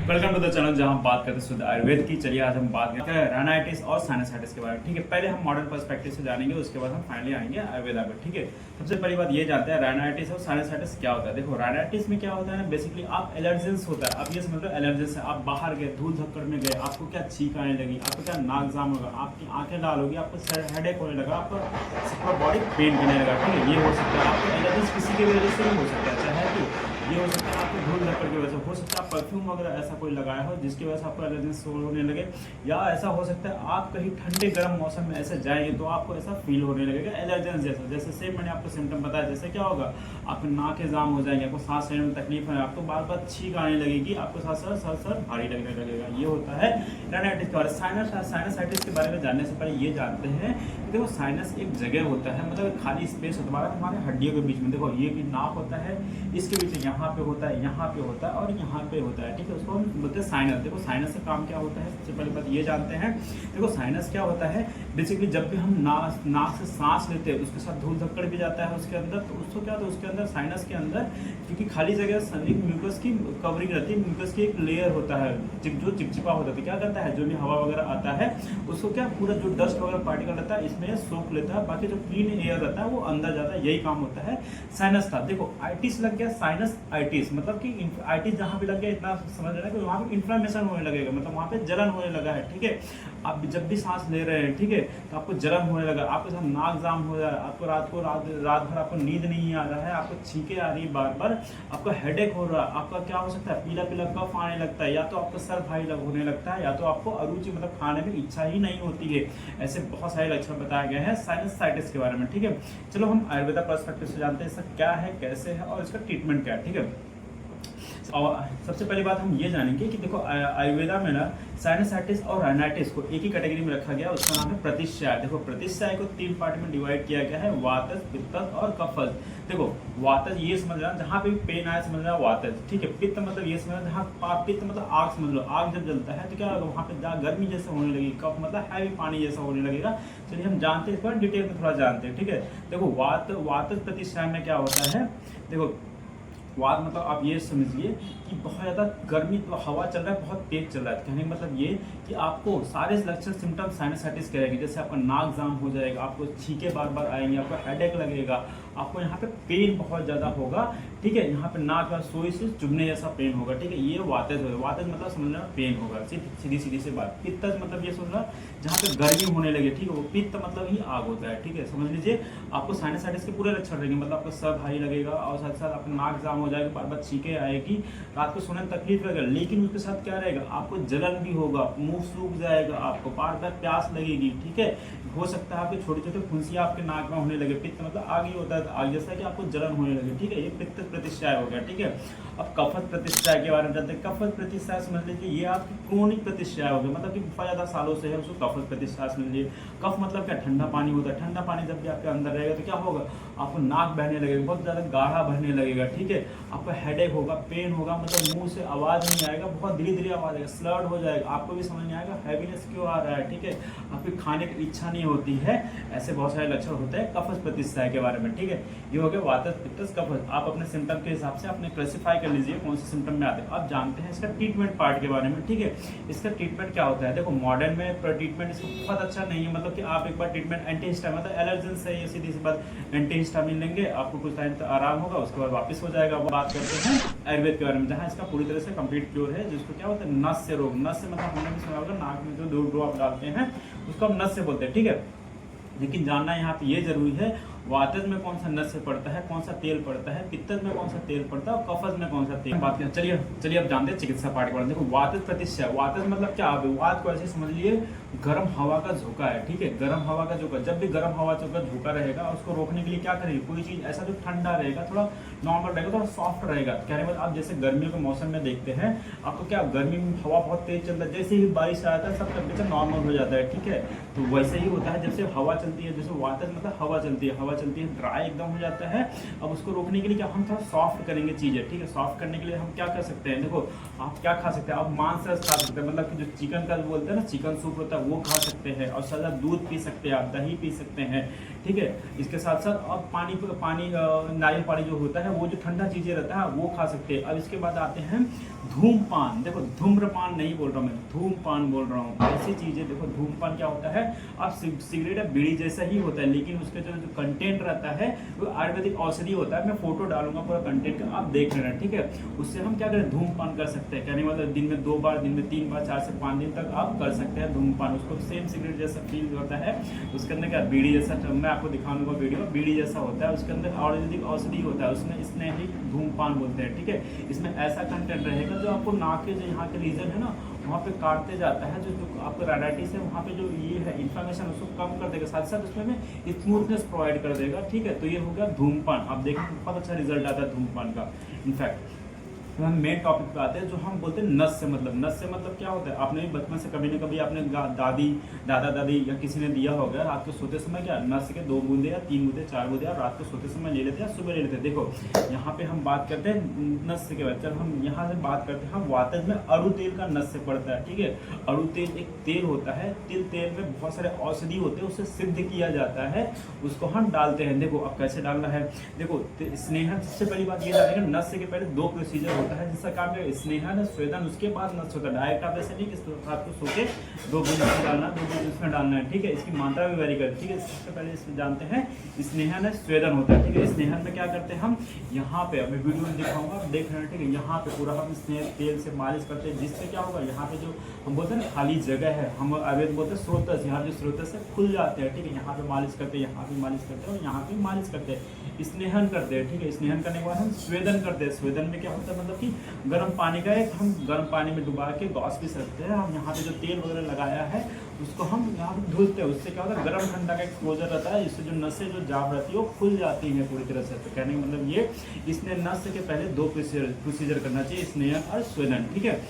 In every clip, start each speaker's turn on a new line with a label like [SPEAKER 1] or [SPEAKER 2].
[SPEAKER 1] Welcome to the channel जहां हम बात करते हैं शुद्ध आयुर्वेद की। चलिए आज हम बात करते हैं राइनाइटिस और साइनसाइटिस के बारे में। ठीक है, पहले हम मॉडर्न पर्सपेक्टिव से जानेंगे, उसके बाद हम फाइनली आएंगे आयुर्वेदा पर। ठीक है, सबसे पहली बात ये जानते हैं राइनाइटिस और साइनसाइटिस क्या होता है। देखो राइनाइटिस में क्या होता है ना, बेसिकली आप एलर्जेंस होता है। आप ये समझ लो एलर्जेंस है, आप बाहर गए, धूल धक्कड़ में गए, आपको क्या छींक आने लगी, आपको क्या नाक जाम होगा, आपकी आंखें लाल होगी, आपको सर हेडेक होने लगा, आपको बॉडी पेन करने लगा। ठीक है, ये हो सकता है। आपको एलर्जेंस किसी की वजह से भी हो सकता है, चाहे कि ये हो सकता है आपको धूल धक्कड़ की वजह से, हो सकता है आप परफ्यूम वगैरह ऐसा कोई लगाया हो जिसकी वजह से आपको एलर्जेंस होने लगे, या ऐसा हो सकता है आप कहीं ठंडे गर्म मौसम में ऐसे जाएंगे तो आपको ऐसा फील होने लगेगा एलर्जेंस जैसा। जैसे सेम मैंने आपको सिम्टम बताया, जैसे क्या होगा, आपके नाक जाम हो जाएंगे, आपको सांस लेने में तकलीफ है, आपको बार बार छींक आने लगेगी, आपको साथ साथ सर भारी लगने लगेगा। ये होता है राइनाइटिस के बारे में। साइनसाइटिस के बारे में जानने से पहले ये जानते हैं कि देखो साइनस एक जगह होता है, मतलब खाली स्पेस होता है हमारे हड्डियों के बीच में। देखो ये कि नाक होता है, इसके बीच यहाँ पे होता है, यहाँ पे होता है और यहाँ पे होता है। ठीक है, उसको हम बोलते हैं साइनस। देखो साइनस का काम क्या होता है, सबसे पहले बात ये जानते हैं। देखो साइनस क्या होता है, बेसिकली जब भी हम नाक से सांस लेते हैं उसके साथ धूल धक्कड़ भी जाता है उसके अंदर, तो उसको क्या होता है, उसके अंदर साइनस के अंदर क्योंकि खाली जगह एक म्यूकस की कवरिंग रहती है, म्यूकस की एक लेयर होता है जो चिपचिपा होता है। क्या करता है, जो भी हवा वगैरह आता है उसको क्या पूरा जो डस्ट वगैरह पार्टिकल रहता है इसमें सोख लेता है, बाकी जो क्लीन एयर रहता है वो अंदर जाता है। यही काम होता है साइनस का। देखो आइटिस लग गया, साइनस आइटिस मतलब कि आइटिस जहाँ भी लग गया इतना समझ लेना कि वहाँ पे इन्फ्लेमेशन होने लगेगा, मतलब वहाँ पे जलन होने लगा है। ठीक है, आप जब भी सांस ले रहे हैं, ठीक है, तो आपको जलन होने लगा, आपके साथ नाक जाम हो जाए, आपको रात भर आपको नींद नहीं आ रहा है, आपको छींके आ रही है बार बार, आपको हेडेक हो रहा है, आपका क्या हो सकता है पीला पीला कफ आने लगता है, या तो आपका सर भारी होने लगता है, या तो आपको अरुचि मतलब खाने में इच्छा ही नहीं होती है। ऐसे बहुत सारे लक्षण बताए गए हैं साइनसाइटिस के बारे में। ठीक है, चलो हम आयुर्वेदा पर्सपेक्टिव से जानते हैं इसका क्या है, कैसे है और इसका ट्रीटमेंट क्या है। ठीक है, और सबसे पहली बात हम ये जानेंगे कि देखो आयुर्वेदा में ना साइनसाइटिस और राइनाइटिस को एक ही कैटेगरी में रखा गया, उसका नाम है प्रतिश्याय। देखो प्रतिश्याय को 3 पार्ट में डिवाइड किया गया है, वातज, पित्तज और कफज। देखो वातज ये समझना, जहाँ पे पेन आया समझना वातज। ठीक है, पित्त मतलब ये समझना, जहाँ पित्त मतलब आग समझ लो, आग जब जलता है तो क्या होगा, वहाँ पे गर्मी जैसे होने लगेगी, कफ मतलब हैवी पानी जैसा होने लगेगा। चलिए हम जानते हैं, इस पर डिटेल में थोड़ा जानते हैं। ठीक है, देखो वातज प्रतिश्याय में क्या होता है, देखो वात मतलब आप ये समझिए कि बहुत ज़्यादा गर्मी, तो हवा चल रहा है, बहुत तेज चल रहा है। कहने का मतलब ये कि आपको सारे लक्षण सिम्टम साइनसाइटिस करेंगे, जैसे आपका नाक जाम हो जाएगा, आपको छींके बार बार आएंगे, आपको हेडेक लगेगा, आपको यहाँ पे पेन बहुत ज़्यादा होगा। ठीक है, यहाँ पे नाक और सोई से चुभने जैसा पेन होगा। ठीक है, ये वातज होगा। वातज मतलब समझना पेन होगा, सीधी सीधी से बात। पित्तज मतलब ये समझना जहाँ पे गर्मी होने लगे। ठीक है, वो पित्त मतलब ही आग होता है। ठीक है, समझ लीजिए आपको साइनसाइटिस के पूरे लक्षण रहेंगे, मतलब आपका सर भारी लगेगा और साथ साथ आपको नाक जाम हो जाएगा, बार बार छींके आएगी, रात को सोने में तकलीफ रहेगा, लेकिन उसके साथ क्या रहेगा, आपको जलन भी होगा, मुंह सूख जाएगा, आपको बार बार प्यास लगेगी। ठीक है, हो सकता है आपके छोटे छोटे फुंसियाँ आपके नाक में होने लगे। पित्त मतलब आग ही होता है, आग जैसा कि आपको जलन होने लगे। ठीक है, ये पित्त प्रतिश्याय हो गया। ठीक है, अब कफत प्रतिश्याय के बारे में जानते हैं। कफत प्रतिश्याय समझ लीजिए ये आपकी क्रोनिक प्रतिश्याय हो गया, मतलब कि बहुत ज़्यादा सालों से है, उसको कफत प्रतिश्याय समझ लीजिए। कफ मतलब क्या, ठंडा पानी होता है। ठंडा पानी जब भी आपके अंदर रहेगा तो क्या होगा, आपको नाक बहने लगेगा, बहुत ज़्यादा गाढ़ा बहने लगेगा। ठीक है, आपको हेडेक होगा, पेन होगा, मतलब मुंह से आवाज़ नहीं आएगा, बहुत धीरे धीरे आवाज़ आएगा, स्लर्ड हो जाएगा, आपको भी समझ नहीं आएगा हैवीनेस क्यों आ रहा है। ठीक है, आपकी खाने की इच्छा नहीं होती है। ऐसे बहुत सारे लक्षण होते हैं कफज प्रतिश्याय के बारे में। ठीक है, ये हो गया वातज, पित्तज, कफज। आप अपने सिम्टम के हिसाब से अपने क्लासिफाई कर लीजिए कौन से सिम्टम में आते हैं। अब जानते हैं इसका ट्रीटमेंट पार्ट के बारे में। ठीक है, इसका ट्रीटमेंट क्या होता है, देखो मॉडर्न में ट्रीटमेंट इसका बहुत अच्छा नहीं है, मतलब कि आप एक बार ट्रीटमेंट एंटीहिस्टामिन मतलब एलर्जेंस है, ये सीधी सी बात, एंटीहिस्टामिन लेंगे, आपको कुछ टाइम तक आराम होगा, उसके बाद वापस हो जाएगा। वो बात करते हैं आयुर्वेद के बारे में, जहाँ इसका पूरी तरह से कंप्लीट क्योर है, जिसको क्या होता है नस से रोग। नस से मतलब हमने भी सुना होगा, नाक में जो दूर ड्रॉप डालते हैं उसको हम नस से बोलते हैं। ठीक है, लेकिन जानना यहाँ पे ये जरूरी है, वातज में कौन सा नस से पड़ता है, कौन सा तेल पड़ता है, पित्तज में कौन सा तेल पड़ता है और कफज में कौन सा तेल। बात करें, चलिए अब जानते हैं चिकित्सा पार्ट के। देखो वातज प्रतिश्याय, वातज मतलब क्या, वात को ऐसे समझ लिए गर्म हवा का झोंका है। ठीक है, गर्म हवा का झोंका, जब भी गर्म हवा का झोंका रहेगा उसको रोकने के लिए क्या करेंगे, कोई चीज ऐसा जो ठंडा रहेगा, थोड़ा नॉर्मल रहेगा, थोड़ा सॉफ्ट रहेगा। कहने के बाद आप जैसे गर्मियों के मौसम में देखते हैं, आपको क्या गर्मी में हवा बहुत तेज चलता है, जैसे ही बारिश आता है सब टेम्परेचर नॉर्मल हो जाता है। ठीक है, तो वैसे ही होता है जब से हवा चलती है, जैसे वातज मतलब हवा चलती है, ड्राई एकदम हो जाता है। अब उसको रोकने के लिए क्या, हम थोड़ा सॉफ्ट करेंगे चीजें। ठीक है, सॉफ्ट करने के लिए हम क्या कर सकते हैं, देखो आप क्या खा सकते हैं, आप मांस खा सकते हैं, मतलब कि जो चिकन का बोलते हैं ना, चिकन सूप होता है वो खा सकते हैं, और सादा दूध पी सकते हैं, आप दही पी सकते हैं। ठीक है, इसके साथ साथ अब पानी नारियल पानी जो होता है, वो जो ठंडा चीजें रहता है वो खा सकते हैं। अब इसके बाद आते हैं धूमपान, देखो धूम्रपान नहीं बोल रहा हूँ मैं, धूमपान बोल रहा हूँ। ऐसी चीजें देखो, धूमपान क्या होता है, आप सिगरेट या बीड़ी जैसा ही होता है, लेकिन उसके जो कंटेंट रहता है वो आयुर्वेदिक औषधि होता है। मैं फोटो डालूंगा पूरा कंटेंट का, आप देख लेना, ठीक है। उससे हम क्या करें, धूमपान कर सकते हैं। कहने मतलब दिन में 2 बार, दिन में 3 बार, 4 से 5 दिन तक आप कर सकते हैं धूमपान। उसको सेम सिगरेट जैसा फील होता है, उसके अंदर क्या बीड़ी जैसा, मैं आपको दिखाऊंगा वीडियो, बीड़ी जैसा होता है, उसके अंदर आयुर्वेदिक औषधि होता है, उसमें इसने ही धूमपान बोलते हैं, ठीक है। इसमें ऐसा कंटेंट रहेगा जो आपको नाक के जो यहाँ के रीजन है ना, वहाँ पे काटते जाता है, जो आपको राइनाइटिस है वहाँ पे जो ये है इन्फ्लेमेशन उसको कम कर देगा, साथ साथ उसमें में स्मूथनेस प्रोवाइड कर देगा, ठीक है। तो ये हो गया धूमपान। आप देखेंगे बहुत अच्छा रिजल्ट आता है धूमपान का। इनफैक्ट तो हम मेन टॉपिक पे आते हैं, जो हम बोलते हैं नस से मतलब। नस से मतलब क्या होता है, आपने भी बचपन से कभी ना कभी आपने दादा दादी या किसी ने दिया होगा, रात को सोते समय क्या नस के 2 बूंदे या 3 बूंदे 4 बूंदे आप रात को सोते समय ले लेते हैं, सुबह ले लेते हैं। देखो यहाँ पे हम बात करते हैं नस के बाद, जब हम यहाँ से बात करते हैं, हम वातज में अरु तेल का नस से पड़ता है, ठीक है। अरु तेल एक तेल होता है, तेल में बहुत सारे औषधि होते हैं, उसे सिद्ध किया जाता है, उसको हम डालते हैं। देखो अब कैसे डालना है, देखो स्नेहन, सबसे पहली बात ये डालेंगे, नस के पहले 2 प्रोसीजर होता है जिसका काम है स्नेहन स्वेदन, उसके बाद नस होता है। डायरेक्ट आप ऐसे नहीं कि रात को सो के 2 बूंद इसमें डालना, 2 बूंद इसमें डालना है, ठीक है। इसकी मात्रा भी वेरी करती है, ठीक है। सबसे पहले इसमें जानते हैं स्नेहन स्वेदन होता है, ठीक है। स्नेहन में क्या करते हैं हम, यहाँ पे मैं वीडियो में दिखाऊंगा, देख रहे हैं, ठीक है। यहाँ पे पूरा हम स्नेह तेल से मालिश करते हैं, जिससे क्या होगा, यहाँ पे जो हम बोलते हैं ना खाली जगह है, हम आयुर्वेद बोलते हैं स्रोतस, यहाँ जो स्रोतस से खुल जाते हैं, ठीक है। यहाँ पे मालिश करते हैं, यहाँ पे मालिश करते हैं और यहाँ पे मालिश करते हैं, स्नेहन करते हैं, ठीक है। स्नेहन करने के बाद हम स्वेदन करते हैं। स्वेदन में क्या होता है, मतलब कि गर्म पानी का एक हम गर्म पानी में डुबा के गॉस भी सकते हैं। हम यहाँ पे जो तेल वगैरह लगाया है उसको हम यहाँ पे धुलते हैं, उससे क्या होता है गर्म ठंडा का एक्सपोजर रहता है, इससे जो नसें जो जाम रहती है वो खुल जाती है पूरी तरह से। तो कहने का मतलब ये, इसने नस के पहले 2 प्रोसीजर करना चाहिए, स्नेहन और स्वेदन, ठीक है।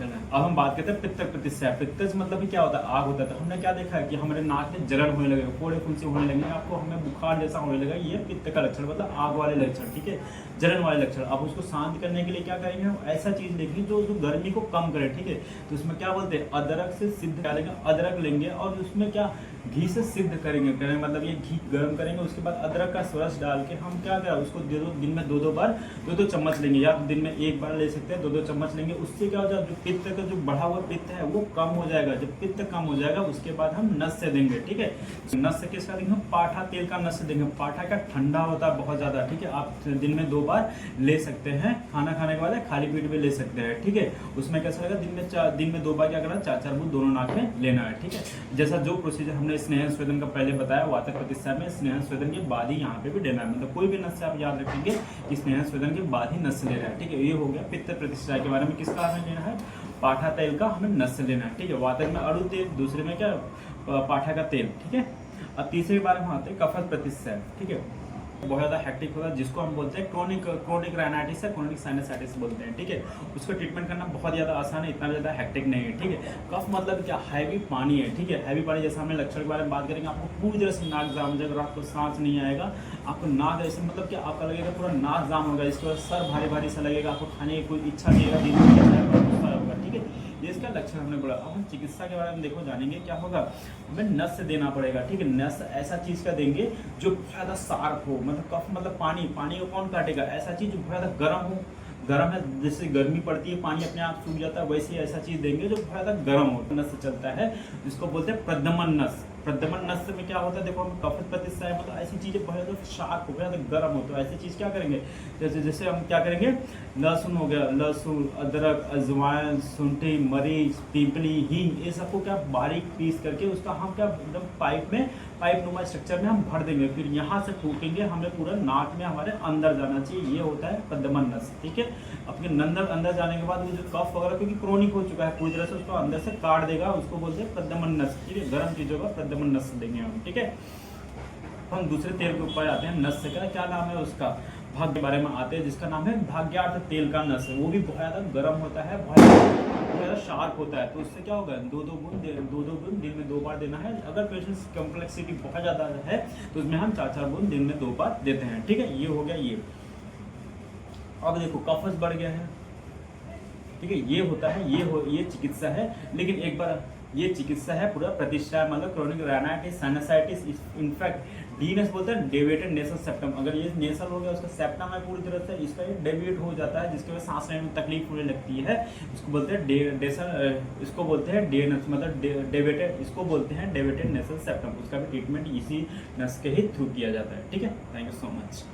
[SPEAKER 1] अब हम बात करते हैं पित्त प्रतिष्ठा। पित्त मतलब भी क्या होता है, आग होता है। तो हमने क्या देखा है कि हमारे नाक में जलन होने लगेगा, फोड़े फुंसी होने लगेंगे, आपको हमें बुखार जैसा होने लगेगा, ये पित्त का लक्षण, मतलब आग वाले लक्षण, ठीक है, जलन वाले लक्षण। अब उसको शांत करने के लिए क्या करेंगे, हम ऐसा चीज लेंगे जो गर्मी को कम करे, ठीक है। तो उसमें क्या बोलते हैं, अदरक से सिद्ध डालेंगे, अदरक लेंगे और उसमें क्या घी से सिद्ध करेंगे, मतलब ये घी गर्म करेंगे, उसके बाद अदरक का रस डाल के हम क्या करें, उसको दिन में 2-2 बार 2-2 चम्मच लेंगे, या तो दिन में 1 बार ले सकते हैं, 2-2 चम्मच लेंगे। उससे क्या हो जाएगा, जो पित्त का जो बढ़ा हुआ पित्त है वो कम हो जाएगा। जब पित्त कम हो जाएगा उसके बाद हम नस से देंगे, ठीक है। नस से किसका देंगे, हम पाठा तेल का नस से देंगे। पाठा का ठंडा होता है बहुत ज्यादा, ठीक है। आप दिन में 2 बार ले सकते हैं, खाना खाने के बाद खाली पेट में ले सकते हैं, ठीक है। उसमें कैसा लगेगा, दिन में 2 बार क्या करना है, 4-4 बूंद दोनों नाक में लेना है, ठीक है। जैसा जो प्रोसीजर हमने स्नेहन स्वेदन का पहले बताया, वातक प्रतिष्ठा में स्नेहन स्वेदन के बाद ही यहाँ पे भी देना है, मतलब कोई भी नस से आप याद रखेंगे कि स्नेहन स्वेदन के बाद ही नस से लेना है, ठीक है। ये हो गया पित्त प्रतिष्ठा के बारे में। किसका हमें लेना है, पाठा तेल का हमें नस से लेना है, ठीक है। वातक में अरु तेल, दूसरे में क्या पाठा का तेल, ठीक है। अब तीसरे बारे में आते हैं कफत प्रतिष्ठा, ठीक है। बहुत ज़्यादा हेक्टिक होता है, जिसको हम बोलते हैं क्रोनिक राइनाइटिस है, क्रोनिक साइनसाइटिस बोलते हैं, ठीक है। उसको ट्रीटमेंट करना बहुत ज़्यादा आसान है, इतना ज़्यादा हेक्टिक नहीं है, ठीक है। कफ मतलब क्या, हैवी पानी है, ठीक है। हैवी पानी, जैसे हमने लक्षण के बारे में बात करेंगे, आपको पूरी तरह से नाक जाम हो जाएगा, आपको सांस नहीं आएगा, आपको नाक ऐसे मतलब क्या आपका लगेगा पूरा नाक जाम होगा, इसके बाद सर भारी भारी सा लगेगा, आपको खाने की कोई इच्छा नहीं होगा, ठीक है। ये इसका लक्षण हमने बोला। अब हम चिकित्सा के बारे में देखो जानेंगे, क्या होगा, हमें नस से देना पड़ेगा, ठीक है। नस ऐसा चीज का देंगे जो बहुत ज़्यादा शार्प हो, मतलब कफ मतलब पानी को कौन काटेगा, ऐसा चीज जो बहुत ज़्यादा गर्म हो, गर्म है, जैसे गर्मी पड़ती है पानी अपने आप सूख जाता है, वैसे ऐसा चीज देंगे जो बहुत ज़्यादा गर्म हो, नस से चलता है, जिसको बोलते हैं प्रद्युमन नस। प्रद्युमन नस में क्या होता है, देखो हम कफत प्रतिष्ठा है, मतलब ऐसी चीजें बहुत ज़्यादा शार्प हो, बहुत ज़्यादा गर्म हो, तो ऐसी चीज क्या करेंगे, जैसे हम क्या करेंगे, लहसुन हो गया, लहसुन, अदरक, अजवाइन, शुंठी, मरीच, पीपली, हींग, ये सबको क्या बारीक पीस करके उसका हम क्या एकदम पाइप नुमा स्ट्रक्चर में हम भर देंगे, फिर यहाँ से फूकेंगे, हमें पूरा नाक में हमारे अंदर जाना चाहिए, ये होता है प्रद्युमन नस, ठीक है। अपने अंदर जाने के बाद वो जो कफ वगैरह क्योंकि क्रोनिक हो चुका है पूरी तरह से, उसको अंदर से काट देगा, उसको बोलते हैं प्रद्युमन नस, ठीक है। गर्म चीजों का प्रद्युमन नस देंगे हम, ठीक है। हम दूसरे तेल के ऊपर आते हैं, नस से क्या नाम है उसका, भाग्य के बारे में आते हैं, जिसका नाम है भाग्यार्थ तेल का नस है। वो भी बहुत ज़्यादा गर्म होता है, बहुत ज़्यादा शार्प होता है, तो उससे क्या होगा, 2-2 बूंद दिन में 2 बार देना है। अगर पेशेंट कॉम्प्लेक्सिटी बहुत ज़्यादा है तो उसमें हम 4-4 बूंद दिन में 2 बार देते हैं, ठीक है। ये हो गया ये। अब देखो कफस बढ़ गया है, ठीक है, ये होता है, ये चिकित्सा है। लेकिन एक बार ये चिकित्सा है पूरा प्रतिष्ठा, मतलब क्रोनिक राइनाइटिस साइनसाइटिस, इनफैक्ट डीनस बोलते हैं डेविएटेड नेसल सेप्टम। अगर ये नेसल हो गया, उसका सेप्टम है पूरी तरह से, इसका ये डेविएट हो जाता है, जिसकी वजह से सांस लेने में तकलीफ होने लगती है। इसको बोलते हैं इसको बोलते हैं डेनस, मतलब डेविएटेड, इसको बोलते हैं डेविएटेड नेसल सेप्टम। उसका भी ट्रीटमेंट इसी नस के ही थ्रू किया जाता है। ठीक है, थैंक यू सो मच।